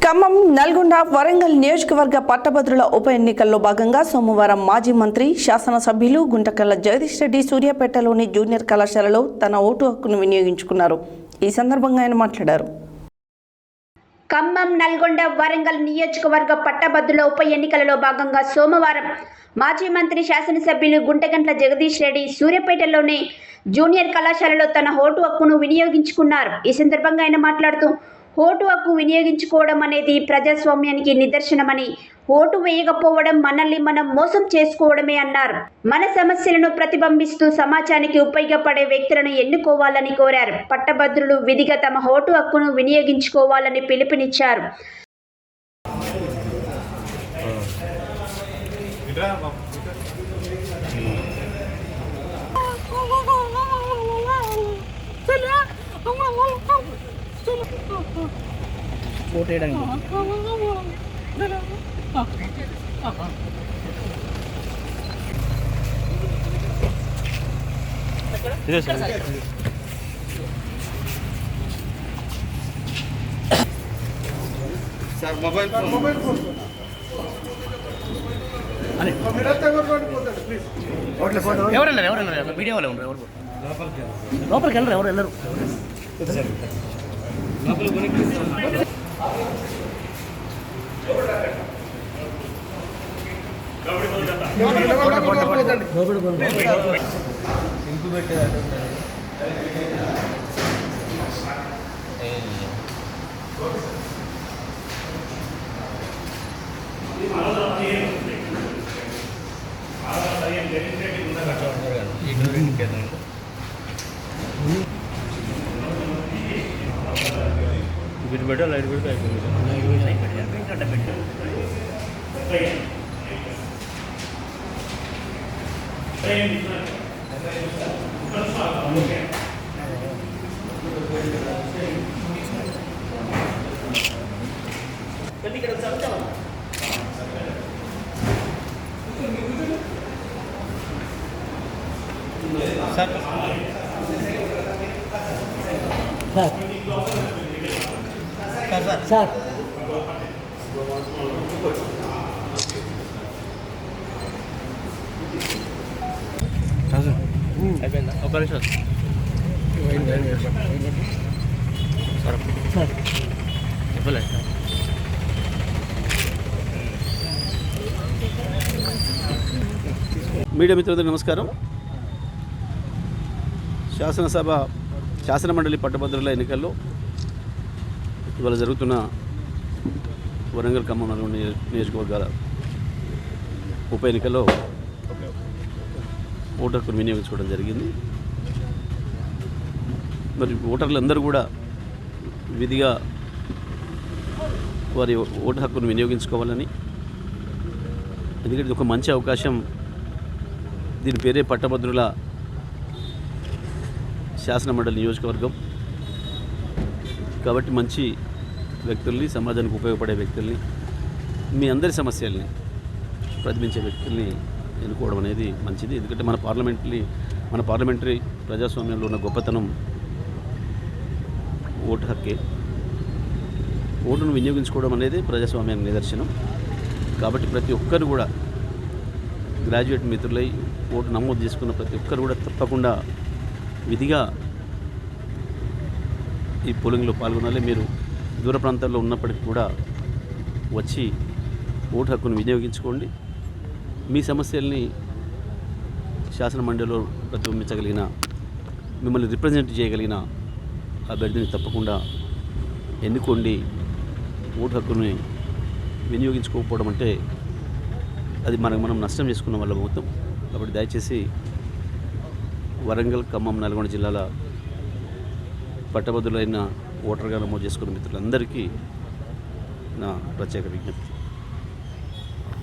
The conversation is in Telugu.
ఖమ్మం, నల్గొండ, వరంగల్ నియోజకవర్గ పట్టభద్రుల ఉప ఎన్నికల్లో భాగంగా సోమవారం మాజీ మంత్రి, శాసనసభ్యులు గుంటకల్ల జగదీష్ రెడ్డి సూర్యాపేటలోని జూనియర్ కళాశాలలో తన ఓటు హక్కును వినియోగించుకున్నారు. ఈ సందర్భంగా ఆయన మాట్లాడారు. ఖమ్మం, నల్గొండ, వరంగల్ నియోజకవర్గ పట్టభద్రుల ఉప ఎన్నికలలో భాగంగా సోమవారం మాజీ మంత్రి, శాసనసభ్యులు గుంటగంట్ల జగదీష్ రెడ్డి సూర్యాపేటలోని జూనియర్ కళాశాలలో తన ఓటు హక్కును వినియోగించుకున్నారు. ఈ సందర్భంగా ఆయన మాట్లాడుతూ, ఓటు హక్కు వినియోగించుకోవడం అనేది ప్రజాస్వామ్యానికి నిదర్శనమని, ఓటు వేయకపోవడం మనల్ని మనం మోసం చేసుకోవడమే అన్నారు. మన సమస్యలను ప్రతిబింబిస్తూ సమాజానికి ఉపయోగపడే వ్యక్తులను ఎన్నుకోవాలని కోరారు. పట్టభద్రులు విధిగా తమ ఓటు హక్కును వినియోగించుకోవాలని పిలుపునిచ్చారు. సార్ మొబైల్ ఫోన్ ఎవరన్నారు మీడియా వాళ్ళు ఉన్నారు. లోపలికి వెళ్ళరు, ఎవరు వెళ్ళరు. వీటి పెట్టా లైట్ పెడితే సార్ అయిపోయిందా? ఒక నిమిషం సార్ చెప్పలేదు. మీడియా మిత్రులందరికీ నమస్కారం. శాసన మండలి పట్టభద్రుల ఎన్నికల్లో ఇవాళ జరుగుతున్న వరంగల్, ఖమ్మం, నల్గొండ నియోజకవర్గాల ఉప ఎన్నికల్లో ఓటు హక్కును వినియోగించుకోవడం జరిగింది. మరి ఓటర్లందరూ కూడా విధిగా వారి ఓటు హక్కును వినియోగించుకోవాలని, ఎందుకంటే ఇది ఒక మంచి అవకాశం. దీని పేరే పట్టభద్రుల శాసన మండలి నియోజకవర్గం కాబట్టి మంచి వ్యక్తుల్ని, సమాజానికి ఉపయోగపడే వ్యక్తుల్ని, మీ అందరి సమస్యల్ని ప్రతిబింబించే వ్యక్తుల్ని ఎన్నుకోవడం అనేది మంచిది. ఎందుకంటే మన పార్లమెంటరీ ప్రజాస్వామ్యంలో ఉన్న గొప్పతనం ఓటు హక్కే. ఓటును వినియోగించుకోవడం అనేది ప్రజాస్వామ్యానికి నిదర్శనం. కాబట్టి ప్రతి ఒక్కరు కూడా, గ్రాడ్యుయేట్ మిత్రులై ఓటు నమోదు చేసుకున్న ప్రతి ఒక్కరు కూడా తప్పకుండా విధిగా ఈ పోలింగ్లో పాల్గొనాలి. మీరు దూర ప్రాంతాల్లో ఉన్నప్పటికీ కూడా వచ్చి ఓటు హక్కును వినియోగించుకోండి. మీ సమస్యల్ని శాసన మండలిలో ప్రతిబింబించగలిగిన, మిమ్మల్ని రిప్రజెంట్ చేయగలిగిన అభ్యర్థిని తప్పకుండా ఎన్నుకోండి. ఓటు హక్కుని వినియోగించుకోకపోవడం అంటే అది మనం నష్టం చేసుకున్న వాళ్ళం అవుతాం. కాబట్టి దయచేసి వరంగల్, ఖమ్మం, నల్గొండ జిల్లాల పట్టభద్రులైన ఓటర్గా నమోదు చేసుకున్న మిత్రులందరికీ నా ప్రత్యేక విజ్ఞప్తి.